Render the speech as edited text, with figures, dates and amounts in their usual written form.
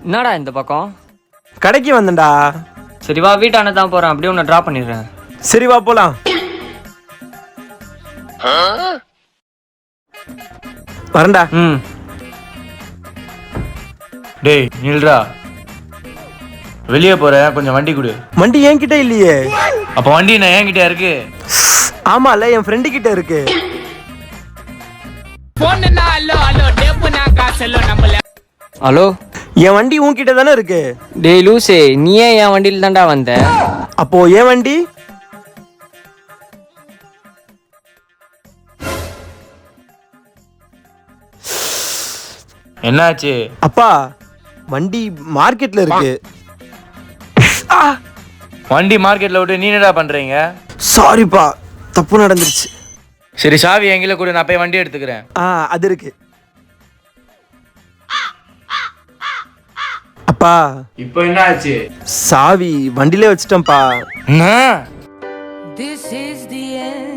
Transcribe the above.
என்னடா இந்த பக்கம்? கடைக்கு வந்தேன்டா. சரி வா, வீட்டான தான் போறேன், அப்படியே உன்னை டிராப் பண்ணிடுறேன். சரி வா போலாம். வரேன்டா. டேய் நில்றா, வெளியே போறேன், கொஞ்சம் வண்டி கொடு. வண்டி என்கிட்ட இல்லையே. அப்ப வண்டி நான் என்கிட்ட இருக்கு. ஆமால, என் ஃப்ரெண்டு கிட்ட இருக்கு. ஹலோ, என் வண்டி உன்கிட்ட தானே இருக்கு. டேய் லூசே, நீ ஏன் என் வண்டியில் தான்டா வந்த? அப்போ என் வண்டி? என்னாச்சு? அப்பா, வண்டி மார்க்கெட்ல இருக்கு. வண்டி மார்க்கெட்ல விட்டு நீ என்னடா பண்றீங்க? சாரிப்பா, தப்பு நடந்துருச்சு. சரி சாவி எங்கில கூட, நான் போய் வண்டி எடுத்துக்கிறேன். அது இருக்கு. அப்பா, இப்போ என்ன ஆச்சு? சாவி வண்டியிலே வச்சிட்டேன்ப்பா. என்ன? This is the end.